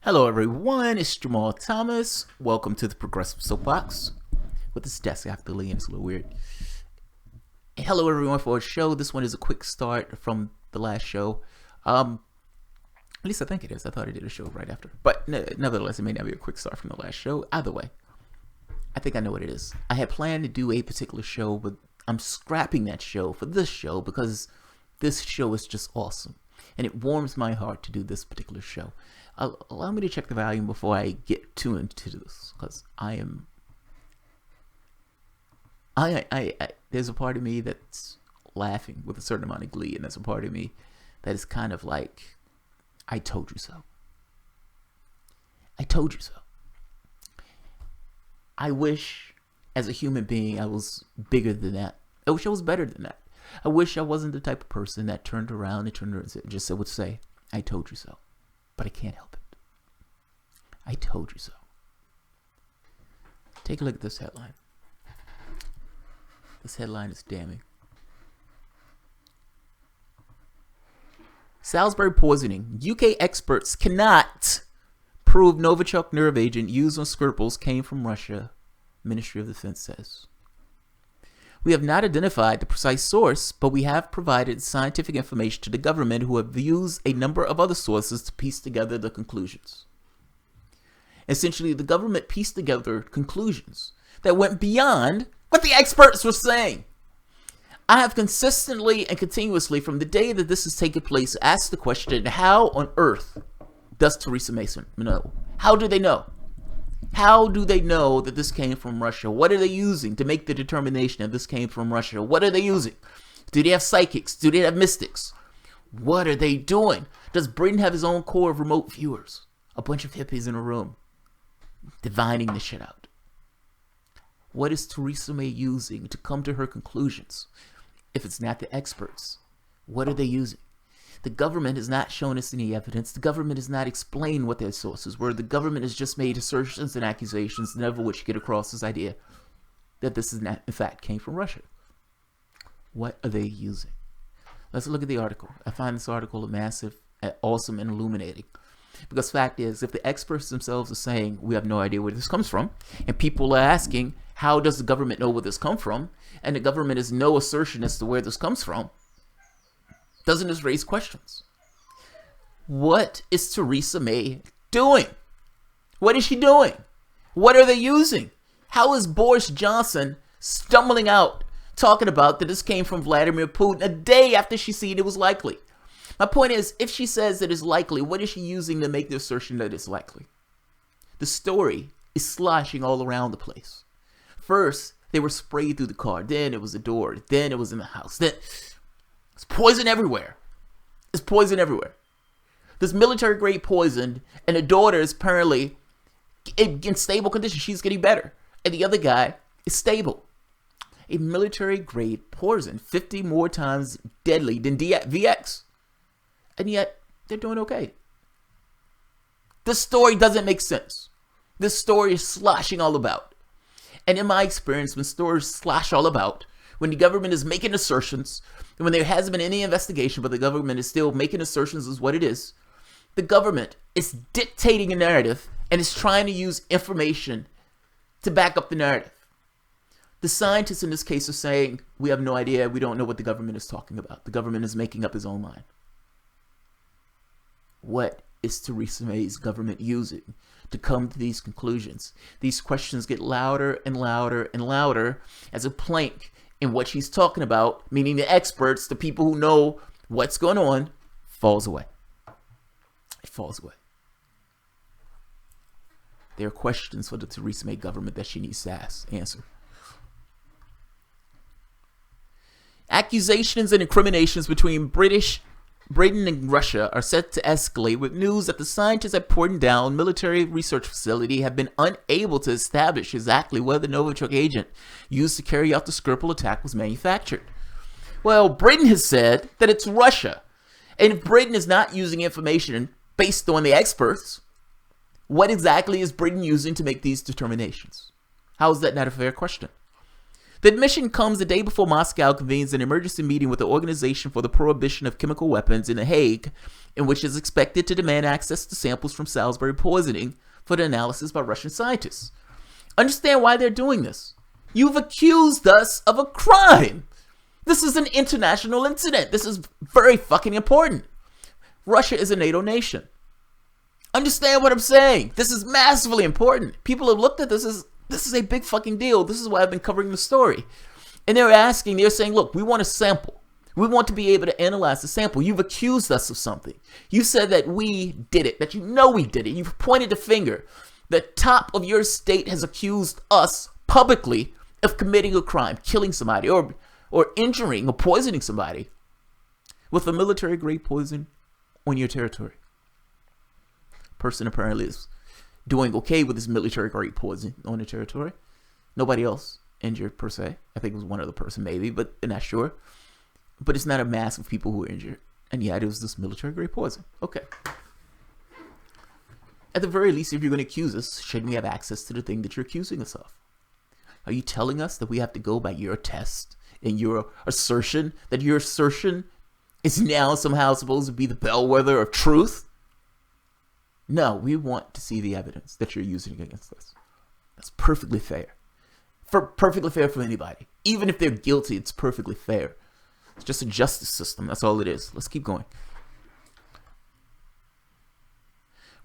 Hello everyone, it's Jamal Thomas. Welcome to the Progressive Soapbox. With this desk, I have to lean, it's a little weird. And hello everyone for our show. This one is a quick start from the last show. At least I think it is. I thought I did a show right after. But nevertheless, it may not be a quick start from the last show. Either way, I think I know what it is. I had planned to do a particular show, but I'm scrapping that show for this show because this show is just awesome. And it warms my heart to do this particular show. Allow me to check the volume before I get too into this, because there's a part of me that's laughing with a certain amount of glee, and there's a part of me that is kind of like, I told you so. I told you so. I wish, as a human being, I was bigger than that. I wish I was better than that. I wish I wasn't the type of person that turned around and just would say, I told you so. But I can't help it. I told you so. Take a look at this headline. This headline is damning. Salisbury poisoning. UK experts cannot prove Novichok nerve agent used on Skripals came from Russia, Ministry of Defense says. We have not identified the precise source, but we have provided scientific information to the government, who have used a number of other sources to piece together the conclusions. Essentially, the government pieced together conclusions that went beyond what the experts were saying. I have consistently and continuously, from the day that this has taken place, asked the question, how on earth does Theresa May know? How do they know? How do they know that this came from Russia? What are they using to make the determination that this came from Russia? What are they using? Do they have psychics? Do they have mystics? What are they doing? Does Britain have his own core of remote viewers? A bunch of hippies in a room, divining the shit out. What is Theresa May using to come to her conclusions? If it's not the experts, what are they using? The government has not shown us any evidence. The government has not explained what their sources were. The government has just made assertions and accusations, none of which get across this idea that this is not, in fact, came from Russia. What are they using? Let's look at the article. I find this article massive, awesome, and illuminating. Because fact is, if the experts themselves are saying, we have no idea where this comes from, and people are asking, how does the government know where this comes from, and the government has no assertion as to where this comes from, doesn't this raise questions? What is Theresa May doing? What is she doing? What are they using? How is Boris Johnson stumbling out talking about that this came from Vladimir Putin a day after she said it was likely? My point is, if she says that it's likely, what is she using to make the assertion that it's likely? The story is sloshing all around the place. First, they were sprayed through the car. Then it was the door. Then it was in the house. Then it's poison everywhere. It's poison everywhere. This military-grade poison, and the daughter is apparently in stable condition. She's getting better. And the other guy is stable. A military-grade poison, 50 more times deadly than VX. And yet, they're doing okay. This story doesn't make sense. This story is sloshing all about. And in my experience, when stories slosh all about, when the government is making assertions, and when there hasn't been any investigation, but the government is still making assertions as what it is, the government is dictating a narrative and is trying to use information to back up the narrative. The scientists in this case are saying, we have no idea, we don't know what the government is talking about. The government is making up its own mind. What is Theresa May's government using to come to these conclusions? These questions get louder and louder and louder as a plank in what she's talking about, meaning the experts, the people who know what's going on, falls away. It falls away. There are questions for the Theresa May government that she needs to answer. Accusations and incriminations between Britain and Russia are set to escalate with news that the scientists at Portadown Military Research Facility have been unable to establish exactly where the Novichok agent used to carry out the Skripal attack was manufactured. Well, Britain has said that it's Russia. And if Britain is not using information based on the experts, what exactly is Britain using to make these determinations? How is that not a fair question? The admission comes the day before Moscow convenes an emergency meeting with the Organization for the Prohibition of Chemical Weapons in The Hague, in which it is expected to demand access to samples from Salisbury poisoning for the analysis by Russian scientists. Understand why they're doing this. You've accused us of a crime. This is an international incident. This is very fucking important. Russia is a NATO nation. Understand what I'm saying. This is massively important. People have looked at this as, this is a big fucking deal. This is why I've been covering the story. And they're saying, look, we want a sample. We want to be able to analyze the sample. You've accused us of something. You said that we did it, that you know we did it. You've pointed the finger. The top of your state has accused us publicly of committing a crime, killing somebody, or injuring or poisoning somebody with a military-grade poison on your territory. Person apparently is doing okay with this military-grade poison on the territory. Nobody else injured per se. I think it was one other person maybe, but I'm not sure. But it's not a mass of people who were injured. And yet it was this military-grade poison. Okay. At the very least, if you're going to accuse us, shouldn't we have access to the thing that you're accusing us of? Are you telling us that we have to go by your test and your assertion, that your assertion is now somehow supposed to be the bellwether of truth? No, we want to see the evidence that you're using against us. That's perfectly fair. Perfectly fair for anybody. Even if they're guilty, it's perfectly fair. It's just a justice system. That's all it is. Let's keep going.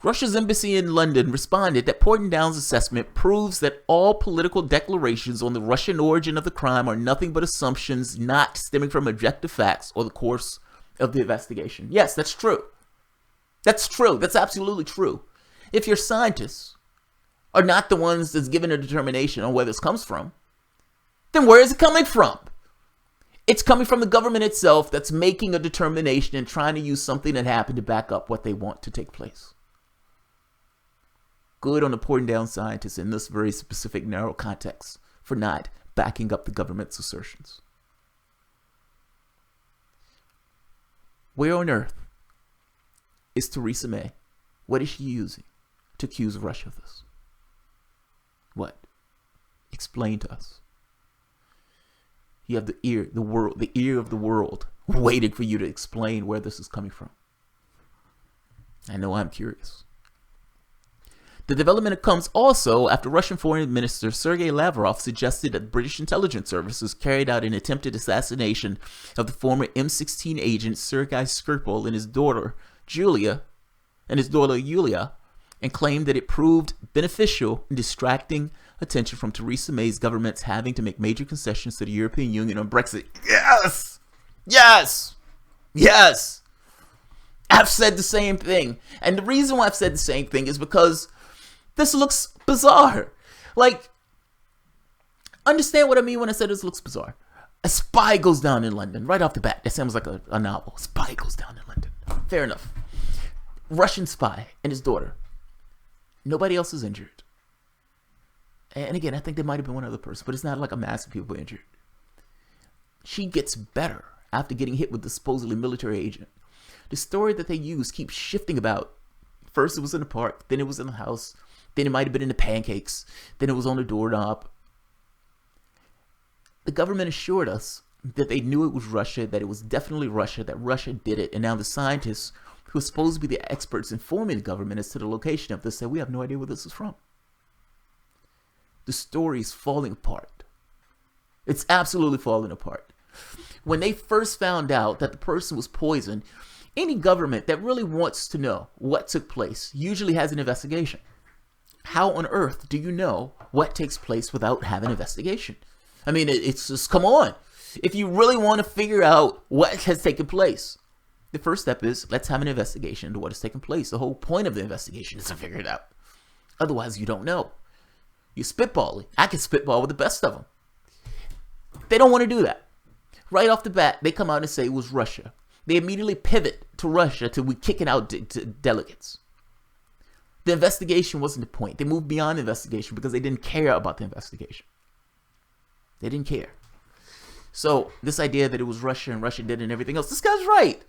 Russia's embassy in London responded that Portendown's assessment proves that all political declarations on the Russian origin of the crime are nothing but assumptions not stemming from objective facts or the course of the investigation. Yes, that's true. That's true. That's absolutely true. If your scientists are not the ones that's given a determination on where this comes from, then where is it coming from? It's coming from the government itself that's making a determination and trying to use something that happened to back up what they want to take place. Good on the Portendown scientists in this very specific narrow context for not backing up the government's assertions. Where on earth is Theresa May? What is she using to accuse Russia of this? What? Explain to us. You have the ear of the world waiting for you to explain where this is coming from. I know I'm curious. The development comes also after Russian Foreign Minister Sergei Lavrov suggested that British intelligence services carried out an attempted assassination of the former M16 agent Sergei Skripal and his daughter Yulia, and claimed that it proved beneficial in distracting attention from Theresa May's government's having to make major concessions to the European Union on Brexit. Yes! Yes! Yes! I've said the same thing. And the reason why I've said the same thing is because this looks bizarre. Like, understand what I mean when I say this looks bizarre. A spy goes down in London right off the bat. That sounds like a novel. A spy goes down in London. Fair enough. Russian spy and his daughter. Nobody else is injured. And again, I think there might have been one other person, but it's not like a mass of people injured. She gets better after getting hit with the supposedly military agent. The story that they use keeps shifting about. First it was in the park, then it was in the house, then it might have been in the pancakes, then it was on the doorknob. The government assured us that they knew it was Russia, that it was definitely Russia, that Russia did it, and now the scientists who are supposed to be the experts informing the government as to the location of this said, we have no idea where this is from. The story is falling apart. It's absolutely falling apart. When they first found out that the person was poisoned, any government that really wants to know what took place usually has an investigation. How on earth do you know what takes place without having an investigation? I mean, it's just, come on. If you really want to figure out what has taken place, the first step is, let's have an investigation into what has taken place. The whole point of the investigation is to figure it out. Otherwise, you don't know. You're spitballing. I can spitball with the best of them. They don't want to do that. Right off the bat, they come out and say it was Russia. They immediately pivot to Russia to kicking out delegates. The investigation wasn't the point. They moved beyond the investigation because they didn't care about the investigation. They didn't care. So this idea that it was Russia and Russia did and everything else, this guy's right.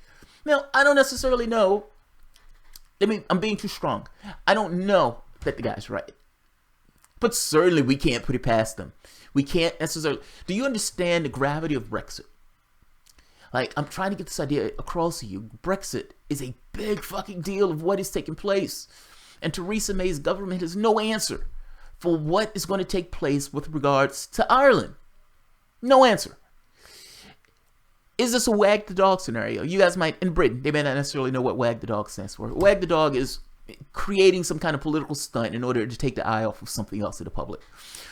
Now, I don't necessarily know. I'm being too strong. I don't know that the guy's right. But certainly we can't put it past them. We can't necessarily. Do you understand the gravity of Brexit? Like, I'm trying to get this idea across to you. Brexit is a big fucking deal of what is taking place. And Theresa May's government has no answer for what is going to take place with regards to Ireland. No answer. Is this a wag the dog scenario? You guys might, in Britain, they may not necessarily know what wag the dog stands for. Wag the dog is creating some kind of political stunt in order to take the eye off of something else in the public.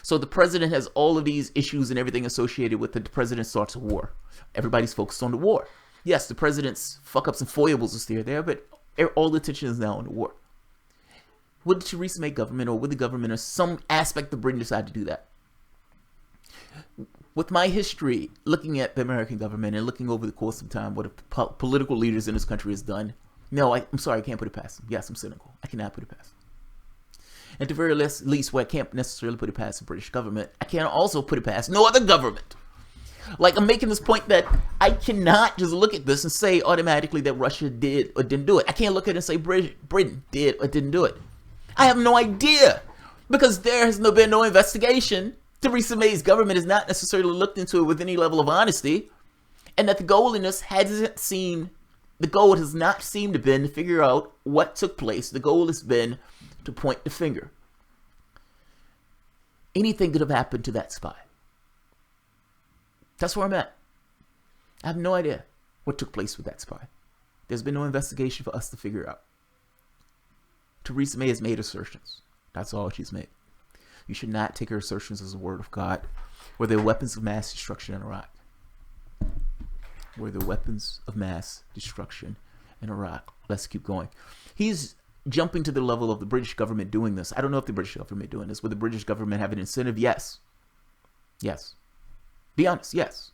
So the president has all of these issues and everything associated with it. The president starts a war. Everybody's focused on the war. Yes, the president's fuck-ups and foibles are still there, but all the attention is now on the war. Would the Theresa May government, or would the government or some aspect of Britain decide to do that? With my history, looking at the American government and looking over the course of time what the political leaders in this country has done, no, I'm sorry, I can't put it past them. Yes, I'm cynical. I cannot put it past them. At the very least, where I can't necessarily put it past the British government, I can't also put it past no other government. Like, I'm making this point that I cannot just look at this and say automatically that Russia did or didn't do it. I can't look at it and say Britain did or didn't do it. I have no idea, because there has been no investigation. Theresa May's government has not necessarily looked into it with any level of honesty, and that the goal in this the goal has not seemed to been to figure out what took place. The goal has been to point the finger. Anything could have happened to that spy. That's where I'm at. I have no idea what took place with that spy. There's been no investigation for us to figure out. Theresa May has made assertions. That's all she's made. You should not take her assertions as a word of God. Were there weapons of mass destruction in Iraq? Were there weapons of mass destruction in Iraq? Let's keep going. He's jumping to the level of the British government doing this. I don't know if the British government doing this. Would the British government have an incentive? Yes. Yes. Be honest, yes.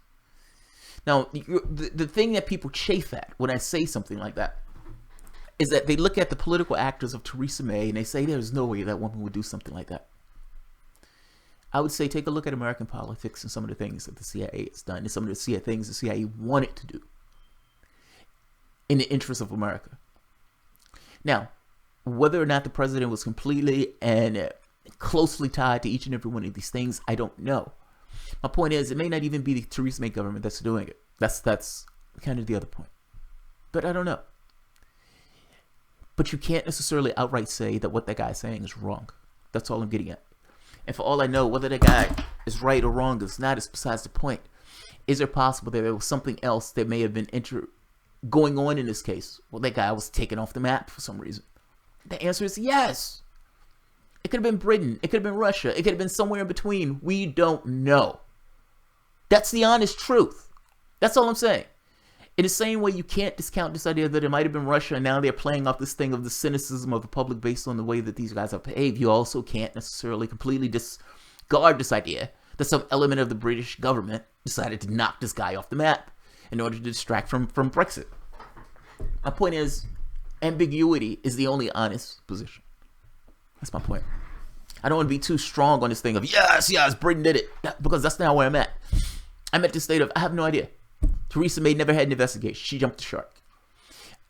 Now, the thing that people chafe at when I say something like that is that they look at the political actors of Theresa May and they say there's no way that woman would do something like that. I would say take a look at American politics and some of the things that the CIA has done and some of the things the CIA wanted to do in the interest of America. Now, whether or not the president was completely and closely tied to each and every one of these things, I don't know. My point is, it may not even be the Theresa May government that's doing it. That's kind of the other point. But I don't know. But you can't necessarily outright say that what that guy is saying is wrong. That's all I'm getting at. And for all I know, whether that guy is right or wrong is not, is besides the point. Is it possible that there was something else that may have been going on in this case? Well, that guy was taken off the map for some reason. The answer is yes. It could have been Britain. It could have been Russia. It could have been somewhere in between. We don't know. That's the honest truth. That's all I'm saying. In the same way, you can't discount this idea that it might have been Russia, and now they're playing off this thing of the cynicism of the public based on the way that these guys have behaved. You also can't necessarily completely discard this idea that some element of the British government decided to knock this guy off the map in order to distract from Brexit. My point is, ambiguity is the only honest position. That's my point. I don't want to be too strong on this thing of, yes, Britain did it, because that's not where I'm at. I'm at the state of, I have no idea. Theresa May never had an investigation. She jumped the shark.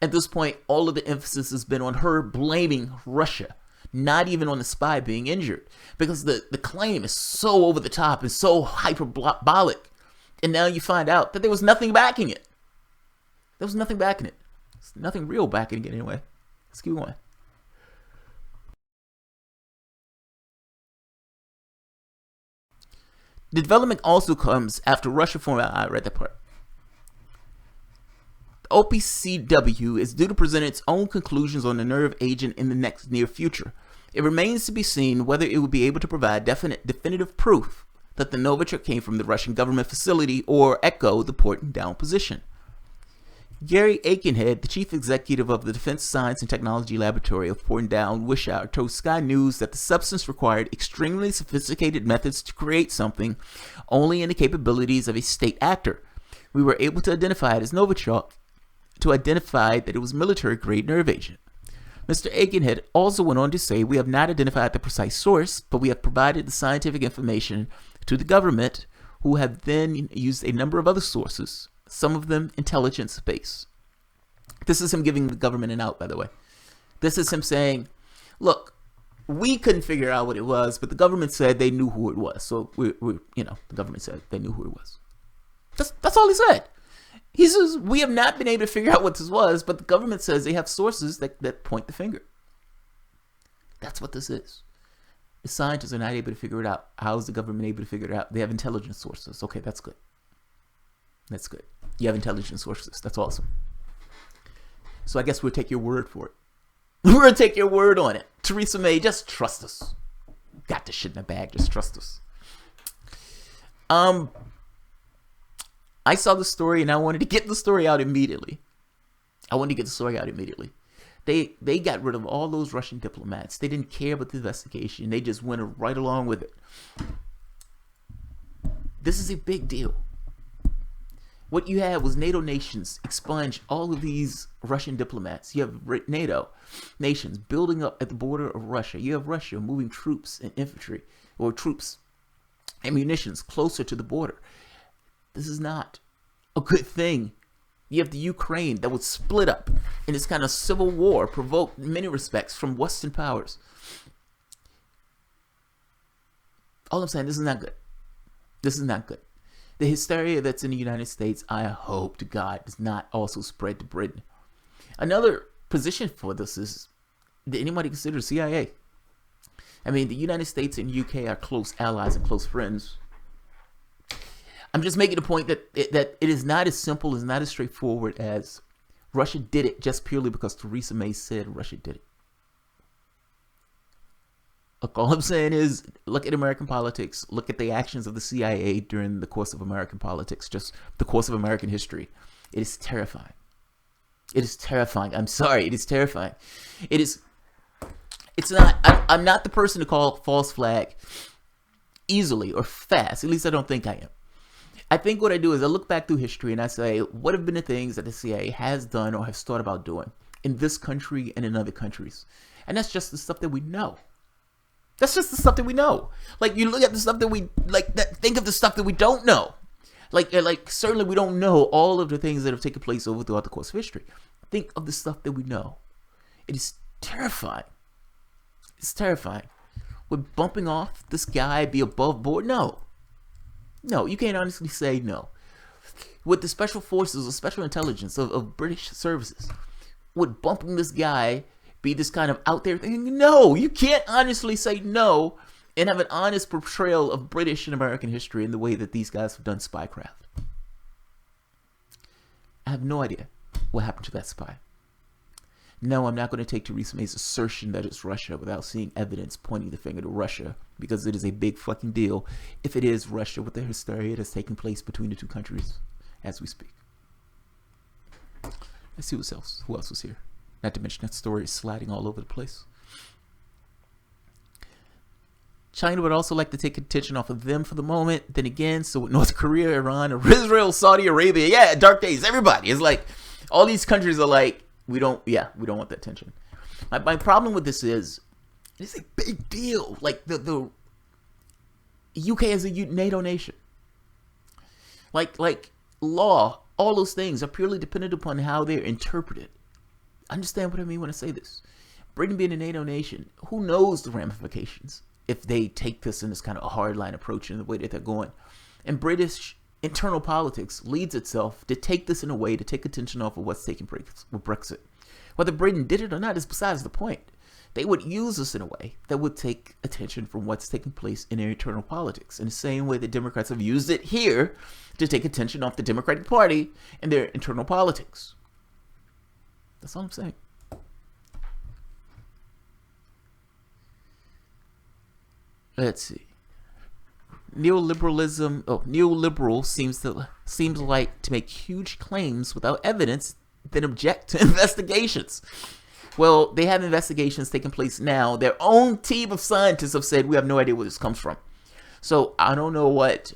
At this point, all of the emphasis has been on her blaming Russia, not even on the spy being injured, because the claim is so over the top and so hyperbolic. And now you find out that there was nothing backing it. There was nothing backing it. There's nothing real backing it anyway. Let's keep going. The development also comes after Russia formed out. I read that part. OPCW is due to present its own conclusions on the nerve agent in the near future. It remains to be seen whether it will be able to provide definitive proof that the Novichok came from the Russian government facility or echo the Porton Down position. Gary Aikenhead, the chief executive of the Defense Science and Technology Laboratory of Porton Down, Wishour, told Sky News that the substance required extremely sophisticated methods to create something only in the capabilities of a state actor. We were able to identify it as Novichok, to identify that it was military-grade nerve agent. Mr. Aikenhead also went on to say, we have not identified the precise source, but we have provided the scientific information to the government, who have then used a number of other sources, some of them intelligence-based. This is him giving the government an out, by the way. This is him saying, look, we couldn't figure out what it was, but the government said they knew who it was. So the government said they knew who it was. That's all he said. He says, we have not been able to figure out what this was, but the government says they have sources that point the finger. That's what this is. The scientists are not able to figure it out. How is the government able to figure it out? They have intelligence sources. Okay, that's good. That's good. You have intelligence sources. That's awesome. So I guess we'll take your word for it. We're going to take your word on it. Theresa May, just trust us. Got this shit in the bag. Just trust us. I saw the story and I wanted to get the story out immediately. They got rid of all those Russian diplomats. They didn't care about the investigation. They just went right along with it. This is a big deal. What you had was NATO nations expunge all of these Russian diplomats. You have NATO nations building up at the border of Russia. You have Russia moving troops and infantry, or troops and munitions closer to the border. This is not a good thing. You have the Ukraine that was split up in this kind of civil war, provoked in many respects from Western powers. All I'm saying, this is not good. This is not good. The hysteria that's in the United States, I hope to God, does not also spread to Britain. Another position for this is, did anybody consider the CIA? I mean, the United States and UK are close allies and close friends. I'm just making the point that it is not as simple, is not as straightforward as Russia did it just purely because Theresa May said Russia did it. Look, all I'm saying is, look at American politics. Look at the actions of the CIA during the course of American politics, just the course of American history. It is terrifying. It is terrifying. I'm sorry. It is terrifying. It's not, I'm not the person to call false flag easily or fast. At least I don't think I am. I think what I do is I look back through history and I say, what have been the things that the CIA has done or has thought about doing in this country and in other countries? And that's just the stuff that we know. That's just the stuff that we know. Like, you look at the stuff that we, like, think of the stuff that we don't know. Like certainly we don't know all of the things that have taken place throughout the course of history. Think of the stuff that we know. It is terrifying. It's terrifying. Would bumping off this guy be above board? No. No, you can't honestly say no. With the special forces or special intelligence of British services, would bumping this guy be this kind of out there thing? No, you can't honestly say no and have an honest portrayal of British and American history in the way that these guys have done spycraft. I have no idea what happened to that spy. No, I'm not going to take Theresa May's assertion that it's Russia without seeing evidence pointing the finger to Russia, because it is a big fucking deal if it is Russia with the hysteria that's taking place between the two countries as we speak. Let's see who else was here. Not to mention that story is sliding all over the place. China would also like to take attention off of them for the moment. Then again, so with North Korea, Iran, or Israel, Saudi Arabia, yeah, dark days, everybody. It's like, all these countries are like, we don't want that tension. My problem with this is, it's a big deal. Like, the UK is a NATO nation. Like law, all those things are purely dependent upon how they're interpreted. Understand what I mean when I say this. Britain being a NATO nation, who knows the ramifications if they take this in this kind of a hardline approach in the way that they're going. And British internal politics leads itself to take this in a way to take attention off of what's taking place with Brexit. Whether Britain did it or not is besides the point. They would use this in a way that would take attention from what's taking place in their internal politics, in the same way that Democrats have used it here to take attention off the Democratic Party and their internal politics. That's all I'm saying. Let's see. Neoliberal seems like to make huge claims without evidence, then object to investigations. Well, they have investigations taking place now. Their own team of scientists have said we have no idea where this comes from. So I don't know what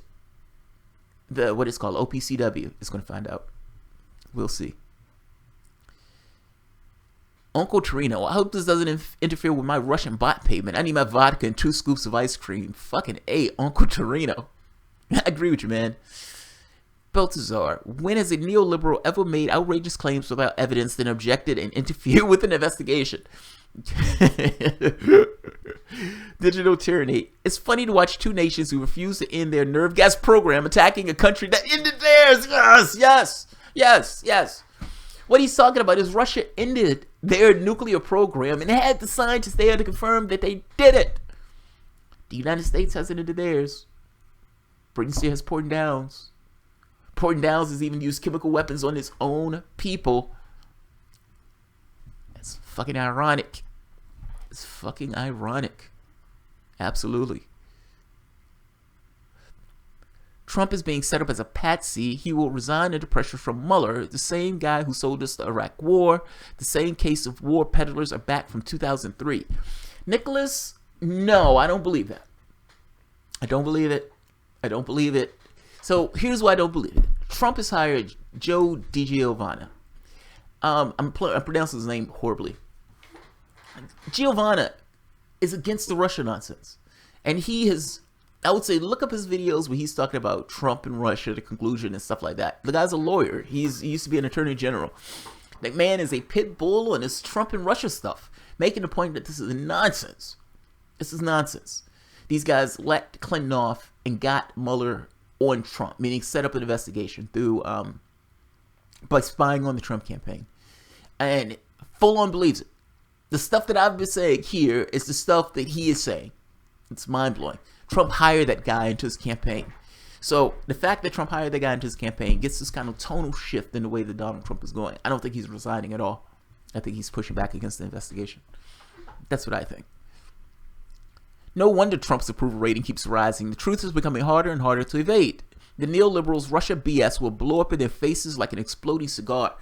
it's called, OPCW, is going to find out. We'll see. Uncle Torino, I hope this doesn't interfere with my Russian bot payment. I need my vodka and 2 scoops of ice cream. Fucking A, Uncle Torino. I agree with you, man. Baltazar, when has a neoliberal ever made outrageous claims without evidence, then objected and interfered with an investigation? Digital tyranny. It's funny to watch two nations who refuse to end their nerve gas program attacking a country that ended theirs. Yes, yes, yes, yes. What he's talking about is Russia ended their nuclear program and had the scientists there to confirm that they did it. The United States hasn't ended theirs. Britain still has Porton Downs. Porton Downs has even used chemical weapons on its own people. It's fucking ironic. It's fucking ironic. Absolutely. Trump is being set up as a patsy. He will resign under pressure from Mueller, the same guy who sold us the Iraq War. The same case of war peddlers are back from 2003. Nicholas, no, I don't believe that. I don't believe it. I don't believe it. So here's why I don't believe it. Trump has hired Joe DiGiovanna. I'm pronouncing his name horribly. Giovanna is against the Russia nonsense. And he has, I would say, look up his videos where he's talking about Trump and Russia, the conclusion and stuff like that. The guy's a lawyer. He used to be an attorney general. That man is a pit bull on this Trump and Russia stuff, making the point that this is nonsense. This is nonsense. These guys let Clinton off and got Mueller on Trump, meaning set up an investigation through by spying on the Trump campaign. And full on believes it. The stuff that I've been saying here is the stuff that he is saying. It's mind-blowing. Trump hired that guy into his campaign. So the fact that Trump hired that guy into his campaign gets this kind of tonal shift in the way that Donald Trump is going. I don't think he's resigning at all. I think he's pushing back against the investigation. That's what I think. No wonder Trump's approval rating keeps rising. The truth is becoming harder and harder to evade. The neoliberals' Russia BS will blow up in their faces like an exploding cigar.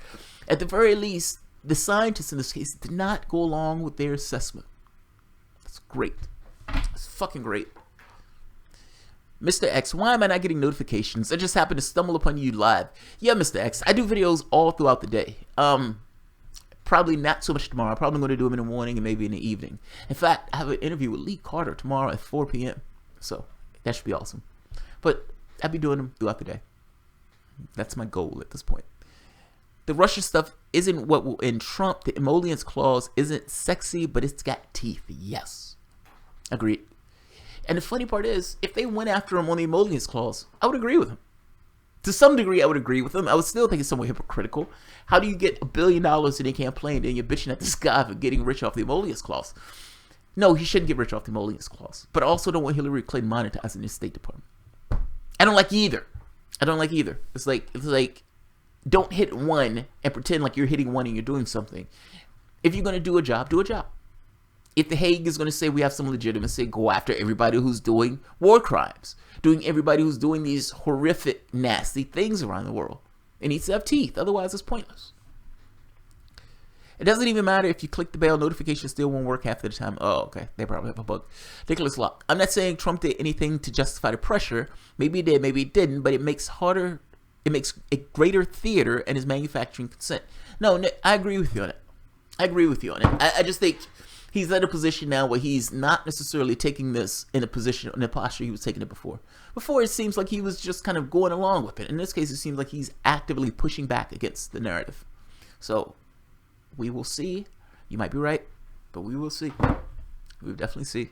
At the very least, the scientists in this case did not go along with their assessment. That's great. It's fucking great. Mr. X, why am I not getting notifications? I just happened to stumble upon you live. Yeah, Mr. X, I do videos all throughout the day. Probably not so much tomorrow. I'm probably going to do them in the morning and maybe in the evening. In fact, I have an interview with Lee Carter tomorrow at 4 p.m. So that should be awesome. But I'll be doing them throughout the day. That's my goal at this point. The Russia stuff isn't what will end Trump. The emollients clause isn't sexy, but it's got teeth. Yes. Agreed. And the funny part is, if they went after him on the emollients clause, I would agree with him. To some degree, I would agree with him. I would still think it's somewhat hypocritical. How do you get $1 billion in a campaign and then you're bitching at this guy for getting rich off the emollients clause? No, he shouldn't get rich off the emollients clause. But I also don't want Hillary Clinton monetizing his State Department. I don't like either. I don't like either. It's like, don't hit one and pretend like you're hitting one and you're doing something. If you're going to do a job, do a job. If The Hague is going to say we have some legitimacy, go after everybody who's doing war crimes, doing everybody who's doing these horrific, nasty things around the world. It needs to have teeth. Otherwise, it's pointless. It doesn't even matter if you click the bell, notification still won't work half the time. Oh, okay. They probably have a bug. Nicholas Locke. I'm not saying Trump did anything to justify the pressure. Maybe he did, maybe he didn't, but it makes a greater theater and is manufacturing consent. No, I agree with you on it. I agree with you on it. I just think he's at a position now where he's not necessarily taking this in a posture he was taking it before. Before, it seems like he was just kind of going along with it. In this case, it seems like he's actively pushing back against the narrative. So, we will see. You might be right, but we will see. We will definitely see.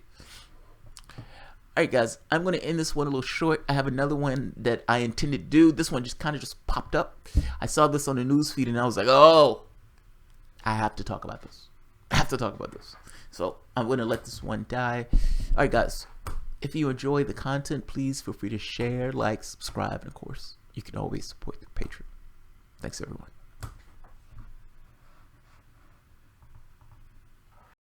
Alright guys, I'm going to end this one a little short. I have another one that I intended to do. This one just kind of just popped up. I saw this on the news feed and I was like, oh, I have to talk about this. I have to talk about this. So I'm going to let this one die. Alright guys, if you enjoy the content, please feel free to share, like, subscribe, and of course, you can always support the Patreon. Thanks everyone.